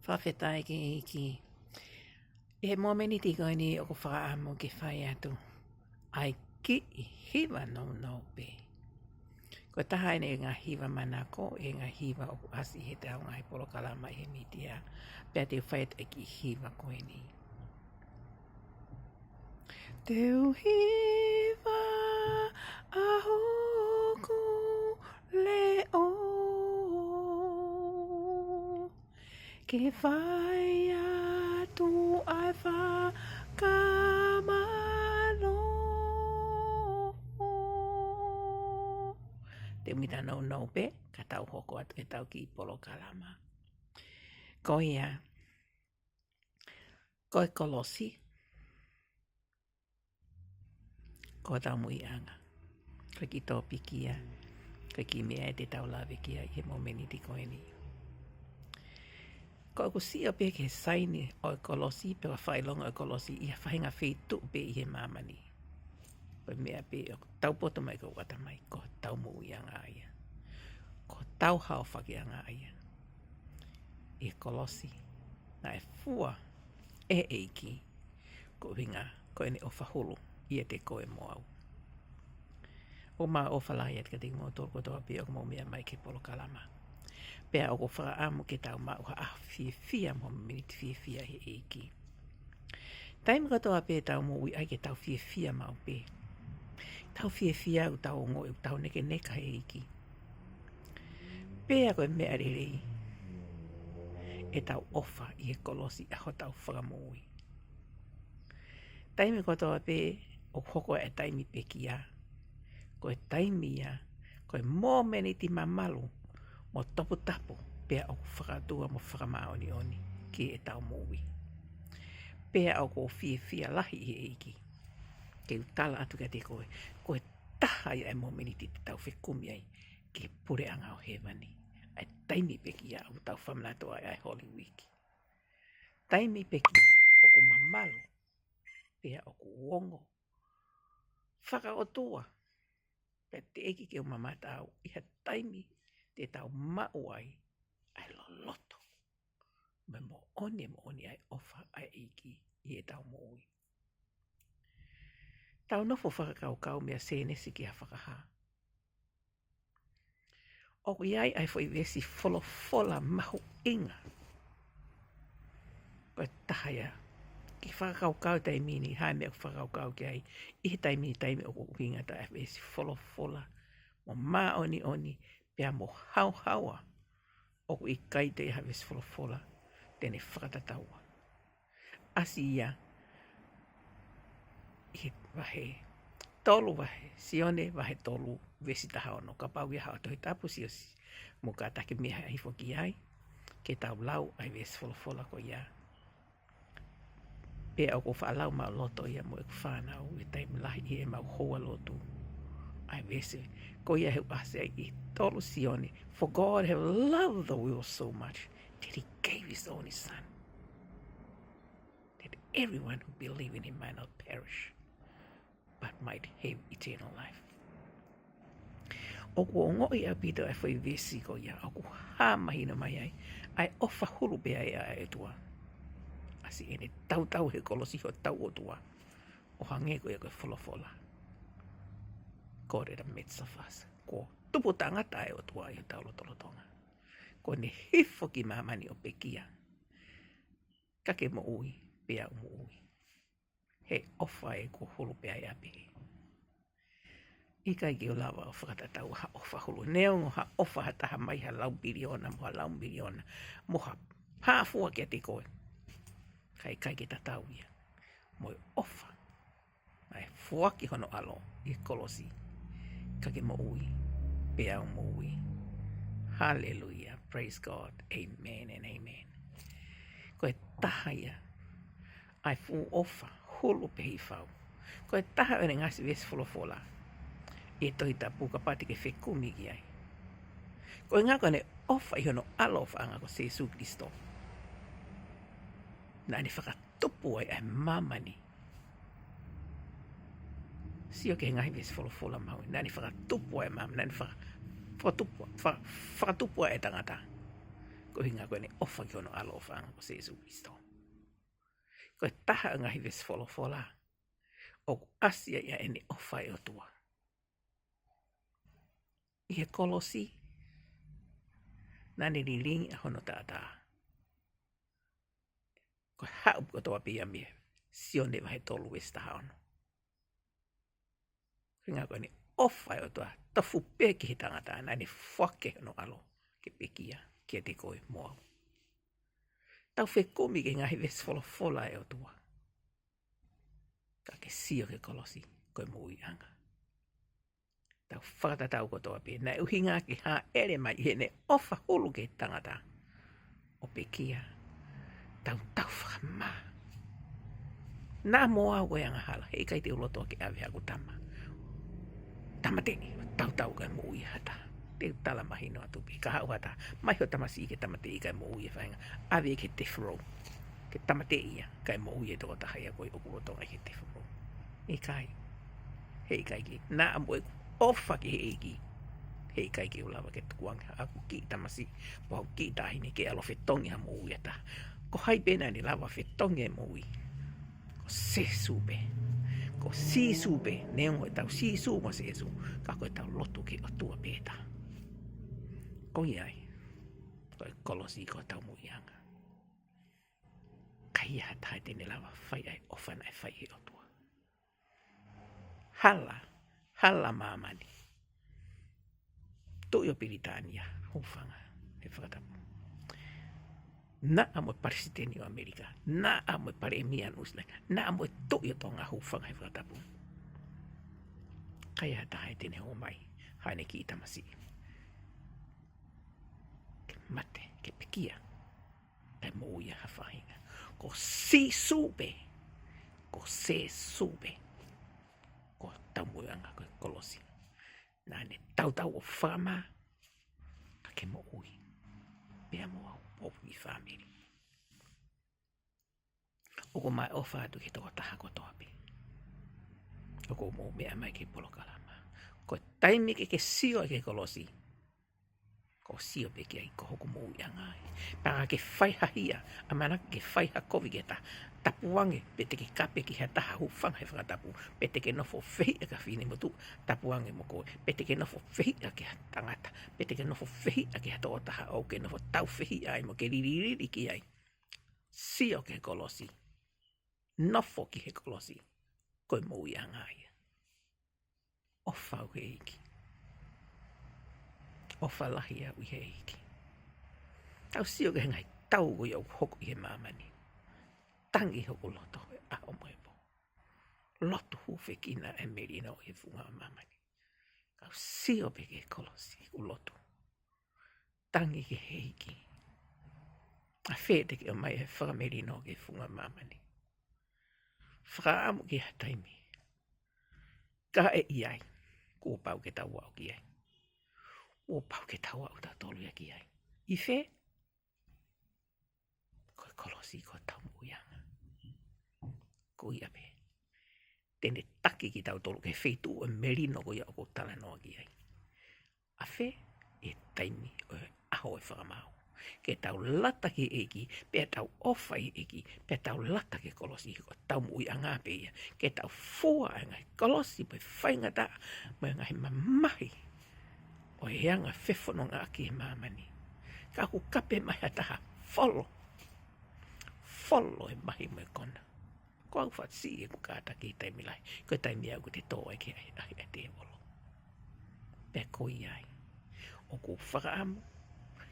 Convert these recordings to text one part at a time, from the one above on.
Whawhetai ki iki. E mua meni tiko ni o ko whakaamo ke whai atu. Ai ki I hiwa no pe. Ko taha ene ngā hiwa manako e ngā hiwa o ku asi he te au ngai polo kalama he mitia. Pea te whait e ki hiwa koe ni. Te uhiwa a hoku leo. Ke whai atu ai whakamano. Te umita no pe, ka tau hoko atu ke tau ki polo kalama. Ko ia, ko e Kolosi, ko tau mouianga. Ko ki tō pikia, ko ki mea e te tau lawe kia I he momeni ti koe ni. Ko aku sia pe ke saini o e Kolosi, pe wa whailonga o e Kolosi, I ha whahinga whetu pe I he mamani. Ko mea pe o tau poto mai ko wata mai, ko tau mouianga aia. Ko tau hao whakianga aia. I Kolosi, na e fua e eiki, ko winga, ko ene o whaholo, I te koe mo au. O maa o whalai at ka te mo tōko toa pe o mo mea mai ke polo kalama. Pea o ko whakaamu ke tau maa uha fia mo miniti fia he eiki. Taimi katoa pe tau mo ui ai ke tau fia mau pe. Tau fia u tau ngoi u tau neke neka he eiki. Pea koe mea rerei. E tau ofa I he Kolosi a ho tau whakamoi. Taimi katoa pe o hoko e taimi pe kia. Ko e taimi ia, ko e mō meni ti mamalu, mo topu tapu, pea o whakatua mo whakamaoni oni, ki e tau mōwi. Pea o ko fia lahi I eiki. Ke utala atu ka te koe, ko e taha ia e mō meni ti te tau whekumi ai, ki pure anga o hewani. Ai taimi pe kia o tau whamanatua ai Holy Week. Taimi pe kia o ko mamalu, pea o ko uongo. Whakaotua. Pe te eki ke o mamata au, I ha taimi te tau mau ai loloto. Me mo oni ai ofa ai eki I e tau moui. Tau nofo whakakau mea sēnesi ki a whakaha. O iai ai fo I vesi fola mahu inga. Ko tahaya. Ki whakakau taimi ni hae mea whakakau ki ai. I he taimi o kuhinga ta e vesi fola. Mo maa oni, pea mo hauhaua. O ku I kai te ha vesi fola. Tene whakatataua. Asi ia. I wahe. Tolu wahe. Sione wahe tolu. Vesi taha ono. Ka pau ia hao tohi tapu siosi. Mo ka take miha ai foki ai. Ke tau lau ai vesi fola ko ia. Pea o ko whaalau mau loto ia mo e whanau. E taimi lahi e mau hoa lotu. Ai vesi. Ko ia heu ase ai I tolu sione. For God have loved the world so much that He gave His only Son. That everyone who believe in Him might not perish, but might have eternal life. O ko ngoi a pita e whai vesi ko ia. O ko ha mahina mai ai. Ai ofa hulu pe ai a e tua. Asi ene tau he Kolosi ho tau o tua. O hange ko ia koe fola. Ko re da metsa fasa. Ko tupu tangata e o tua I tau lotolotonga. Ko ne hifo ki mamani o pekia. Kake mo ui, pea mo ui. He ofa e ko hulu pea e ape. I kai ki o lawa o whakatatau ha ofa hulu. Neongo ha ofa ha taha mai ha lau biliona, mo ha lau biliona. Mo ha pāfua ki a te koe. Kai ki tatau ia. Mo e ofa. Mai fuaki hono alo I Kolosi. Kake mo ui, pea mo ui. Hallelujah. Praise God. Amen and amen. Ko e taha ia. Ai fu ofa. Hulu pe hi whau. Ko e taha ene ngasi vesi fola. E tohi ta puka pati ke whekumi ki ai. Ko e ngako ne ofa I hono alo whaanga ko Sesu Kristo. Na ni whakatupu ai mamani. Sio ke ngai vesi fola mau. Na ni whakatupu ai mamani. Na ni whakatupu ai tangata. Ko hinga koe ne ofa ki ono alo whaanga ko Sesu Kristo. Koe taha ngahi ves wholofola. O asia ia ene ofa e o tua. I he Kolosi. Nani ni ringi a hono tātā. Koe hau ko toa pia mie. Sione vahe tolu vesta haono. Hinga koe ne ofa e o tua. Tafu peki he tangata. Nani whake hono alo. Ke pekia. Ke te koe moa. Tau whe komi ke ngahi ves wholofola e o tua. Ka ke sio ke Kolosi. Koe mouianga. Tau whakatatau kotoa pia. Nai uhinga ki haa ere mai hene ofa hulu ke tangata. O pekia. Tau whakamaa. Nā moa koe anga hala. Hei kai te ulotoa ke awe haku tama. Tama te tau kai moui hata. Te tala mahino atupi. Ka hau hata. Mai ho tamasi ke tama te i kai moui e whainga. Awe ke tefro. Ke tama te ia. Kai moui e toko tahaya koe okulotonga ke tefro. E kai. Hei kai ki. Nā moe ofa ki hei ki. Hei kai ki ulawa ke tukuanga. Aku ki tamasi. Pau ki tahini ke alo whetongi ha moui ata. Ko hai pena ni lawa whetongi e moui. Ko Sesu be. Ko Sesu be. Neongo e tau Sesu mo Sesu. Ka koe tau lotu ke o tua peta. Ko iai. Koe Kolosi ko tau mouianga. Kai ia tae tene lawa whai ai ofana e whai e o tua. Hala mamani. Toi o Piritania, hufanga, e whakatapu. Na amo parisiteni o Amerika, na amo paremia nuslenga, na amo toi o tonga hufanga e whakatapu. Kaya tae tene ho mai, haine ki itamasi. Ke mate, ke pekia, kai mouia hawhainga. Ko sisube, ko Sesupe. Ko tamuanga ko Kolosi. Nane tau o whama. Ka ke mo ui. Pea mo au i whamiri. Oko mai ofa atu ke toko taha ko toapi. Oko mo mea mai ke polokalama. Ko taimi ke sio ke Kolosi. Ko sio pe ke ai ko hoku mo ui angai. Panga ke whaiha hia. Amana ke whaiha kovi ke ta. Tapuange, pete ke kape ki ha taha hu whanga he whakatapu. Pete ke nofo whihi a ka whini motu. Tapuange mo koe. Pete ke nofo whihi a ke ha tangata. Pete ke nofo whihi a ke ha tō taha au ke nofo tau whihi ai mo ke ririri ki ai. Sio ke Kolosi. Nofo ki he Kolosi. Koe moui a ngai. Ofa au he iki. Ofa lahi au he iki. Tau sio ke ngai tau ko iau hoku i he mamani. Tangi hoku loto e aho moepo. Loto hufe kina e merina o he funga mamani. Kau sio pe ke Kolosi u loto. Tangi ke heiki. A fete ke o mai e whakamerina o ke funga mamani. Whakaamu ke hataimi. Ka e iai. Kua pau ke tau au ki ai. Kua pau ke tau au ta tolu ia ki ai. I fe? Koe Kolosi ko tau muianga. Ko ia pe. Tene taki ki tau tolu ke feitu o merino ko ia o ko tala noa ki ai. A fe e taimi o aho e whakamau. Ke tau lata ki eki, pe tau ofa i eki, pe tau lata ke Kolosi ko tau mui a ngā pe ia. Ke tau fua a ngai Kolosi pe whaingata mo ngai mamahi. O e anga whewhono ngā ki e mamani. Ka ku kape mai ataha folo. Folo e mahi mo e kona. Ko au whatsi e ku kāta ki taimi lai. Ko taimi au ku te tō e ki ai a te olo. Pe ko iai. O ku whakaamu.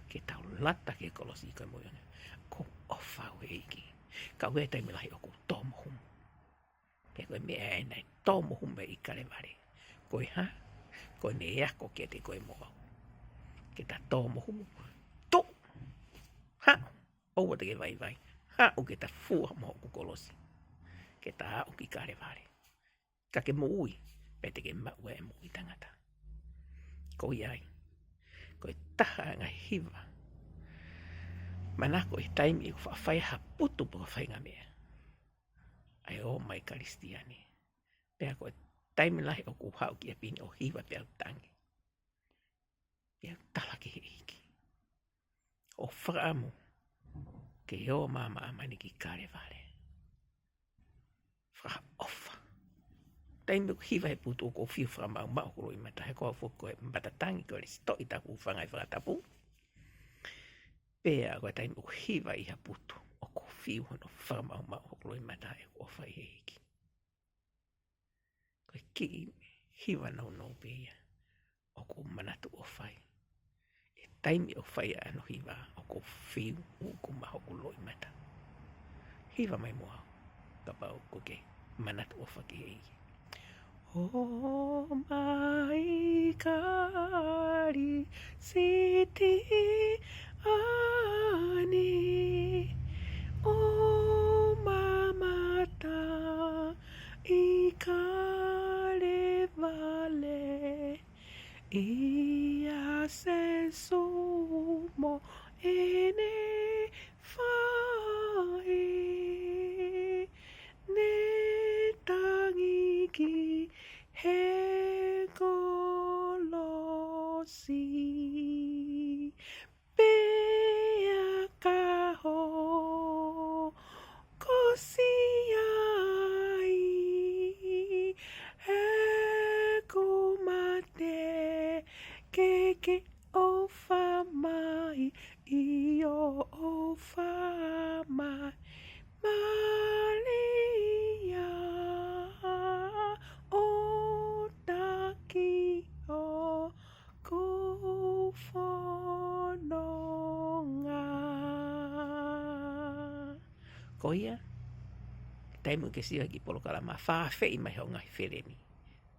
Ke tau lata ke Kolosi ka moianga. Ko ofa o eiki. Ka ue taimi lai o ku tōmohumu. Pe koe mea e nei tōmohumu e I Kalevale. Koe ha? Koe ne eako ke te koe moa. Ke ta tōmohumu. Tō! Ha! Oua te ke vai. Ha o ke ta fua mo ku Kolosi. Ke ta o ki Kalevale. Ka ke mo ui. Pe te ke maua e mo I tangata. Ko iai. Koe taha ngā hiva. Manako e taimi e whawhai ha putu po whainga mea. Ai Oo.mai Kalisitiane. Pea koe taimi lahi o ku hau ki a pini o hiva pea tangi. Pea tala ki he iki. o whakaamu ke Oo.mai Kalisitiane. Whaka ofa. Taime hiva he putu ko fiu whamau mau kuro I mata he koa fuko e matatangi ko le sto I tapu whangai whakatapu. Pea koe taime ko hiva I ha putu o ko fiu hono whamau mau kuro I mata he koa whai he hiki. Koe ki hiva no pea o ko manatu o whai. E taime o whai ano hiva o ko fiu o ko maho kuro I mata. Hiva mai mua ka pau ko ke manatu o whaki he hiki. Oo.mai Kalisitiane, o mamata I Kalevale, ia Sesu mo ene whae, ne tangiki he Kolosi, pea kaho kosiai he kumate keke o whamai I Oo.mai Maria o taki o kufononga. Koia, taimu ke sia ki polokalama whawhei mai ho ngahi whereni.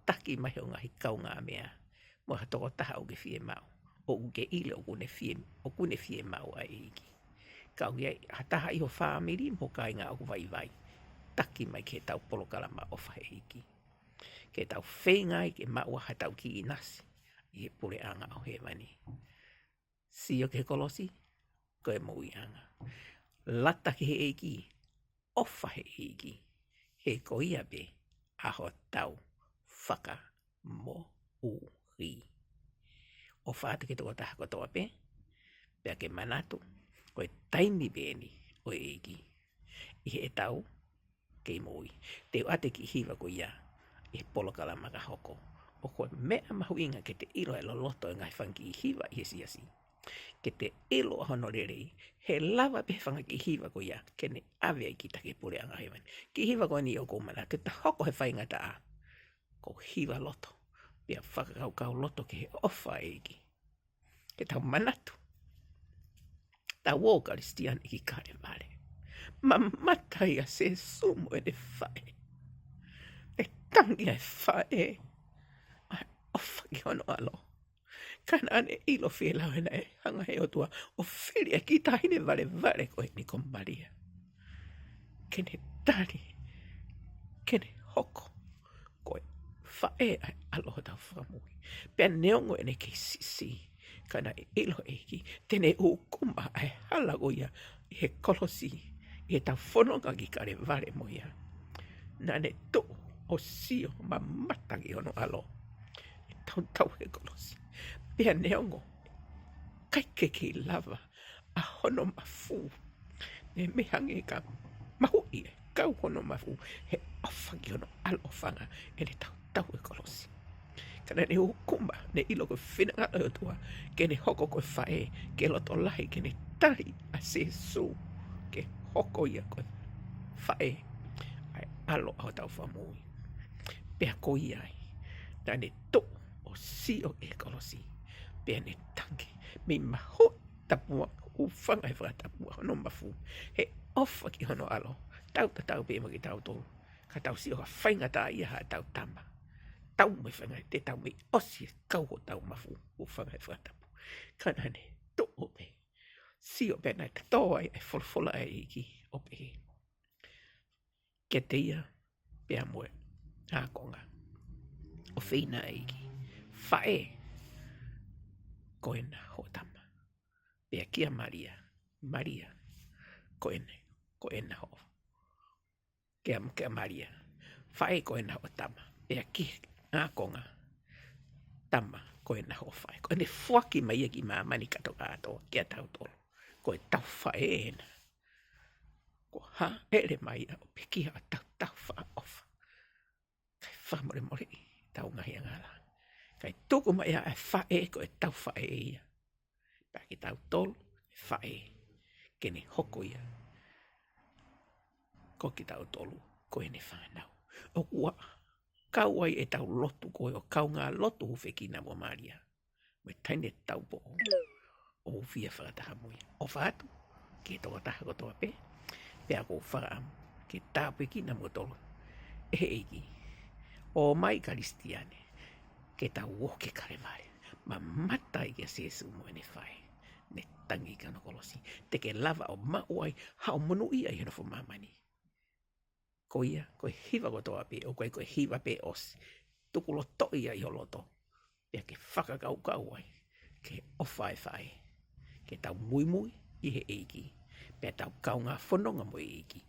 Taki mai ho ngahi kaunga mea. Mo hatoko taha o ke fie mau. O uke ile o kune fie mau a eiki. Kau ia hataha I ho whamiri mo kai ngā o vai. Taki mai ke tau polokalama o whaheiki. Ke tau whengai ke maua hatau ki I nasi. I he pure anga o he mani. Sio ke Kolosi, koe mouianga. Lata ke he eiki, ofa he eiki. He koia be, aho tau whaka mo ui. O whaate ke toko taha kotoa pe, pea ke manatu, koe taimi beni o eiki. I he tau, kei moi. Te ate ki hiva ko ia, I polokalama ka hoko. O koe mea mahuinga ke te ilo e loloto ngai whanki I hiva I he siasi. Ke te ilo ahono rerei, he lava pe whanga ki hiva ko ia, ke ne awea ki take pure anga hewan. Ki hiva ko ni o kumana, te ta hoko he whainga ta a. Ko hiva loto, pia whakakau loto ke he ofa eiki. Ke tau manatu. Ta Oo.mai Kalisitiane I Kalevale. Mamata ia Sesu mo e whae. E tangi e whae. Ai ofa ki hono alo. Kana ane ilo whiela hena e hanga he otua. O whiri e ki tahine vale koe ni ko Maria. Kene tani. Kene hoko. Koe whae ai aloha tau whamui. Pea neongo ene ke sisi. Kana e ilo eiki. Tene ukuma ai halago ia. I he Kolosi. I he tau whanonga ki Kalevale mo ia. Nane to o sio mamata ki hono alo. E tau he Kolosi. Pea neongo. Kaike ki lava. A hono mafu. Ne mehange ka mahu I e kau hono mafu. He ofa ki hono alo whanga. E ne tau he Kolosi. Kana ne ukuma ne ilo ko whinanga o tua. Ke ne hoko koe whae. Ke loto lahi ke ne tahi a Sesu. Ke hoko ia koe whae. Ai alo au tau whamui. Pea ko iai. Na ne to o sio e Kolosi. Pea ne tangi. Me maho tapua. U whangai whakatapua hono mafu. He ofa ki hono alo. Tau pe mo ki tau tolu. Ka tau sio ka whainga tā ia ha tau tama. Tau mai whangai te tau me osi kau ho tau mafu. U whangai whakatapu. Kana ne to o pe. Sio pe nai tatoa ai wholwhola ai iki o pe. Ke te ia pea moe. Nā konga. O whina eiki. Whae. Koena ho tama. Pea kia Maria. Maria. Koena ho. Kia Maria. Whae koena ho tama. Pea ki nā konga. Tama koena ho whae. Koene whaki mai ki mā mani kato kātoa. Kia tau tolo. koe tau whaena. Ko ha ere mai a o piki a tau wha ofa. Kai whamore more i tau ngahi angala. Kai tuku mai a whae koe tau whae ia. Paki tau tolu whae kene hoko ia. Ko ki tau tolu koe ne whanau. O kua kau ai e tau lotu koe o kau ngā lotu huwheki na mua maria. Me taine tau po o fia whakataha mui. O whātu, ke toka taha kotoa pe, pea ko whakaamu, ke tāpeki na mua tolu. E eiki, Oo.mai Kalisitiane, ke tau woke Kalevale. Mamata i ke Sesu mo ne whae. Ne tangi ka no Kolosi. Te ke lava o mauai, hao monu ia i hanofo mamani. Ko ia, koe hiva kotoa pe, o koe hiva pe osi. Tukulo to ia i holoto. Pea ke whakakau kau ai, ke ofa e whae. Ke tau mui i he eiki. Pea tau kau ngā whanonga mo eiki.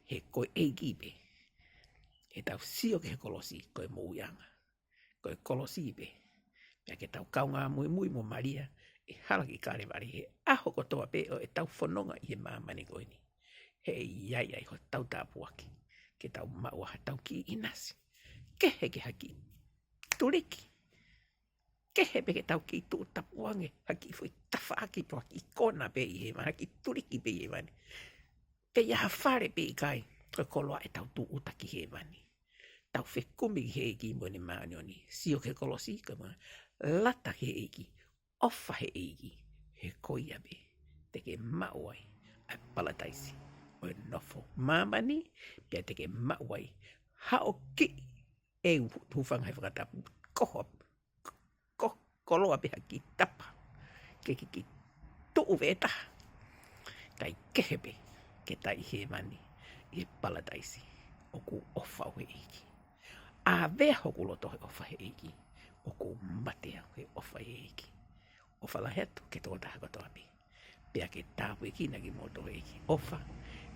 He koe eiki pe. He tau sio ke he Kolosi, koe mouianga. Koe Kolosi pe. Pea ke tau kau ngā mui mo Maria. E haraki Kalevale he aho kotoa pe o e tau whanonga i he mamani koe ni. He iai ai ho tau tāpuaki. Ke tau maua tau ki inasi. Kehe ke haki turiki. Kehe pe ke tau ki tu tapuange. Haki fui tawhaaki po haki kona pe i he mani. Haki turiki pe i he mani. Pe ia whare pe i kai. Koe koloa e tau tu utaki he mani. Tau whekumi he eki mo ni maani oni. Sio ke Kolosi ka ma. Lata he eki. Ofa he eki. He koia pe. Te ke mauai. Ai palataisi. O nofo mamani. Pia te ke mauai. Hao ki. E hufanga he whakatapu. Koho. Koloa pe haki tapa. Ke ki tuu veta. Kai kehepe. Ke tai he mani. I palataisi. O ku ofa he eki. A vea hoku loto he ofa he eki. O ku matea he ofa he eki. Ofa la hetu ke tō taha katoa pe. Pea ke tāpu eki na ki moto he eki. Ofa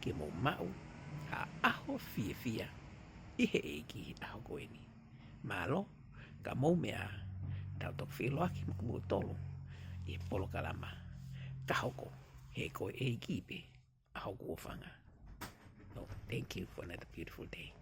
ke mo mau. A aho fia. I he eki aho koe ni. Malo ka mou mea. Tau tok whiloaki mo tolu. I polo kalama. Ka hoko he koe eki pe. Aho ku ofanga. No, thank you for another beautiful day.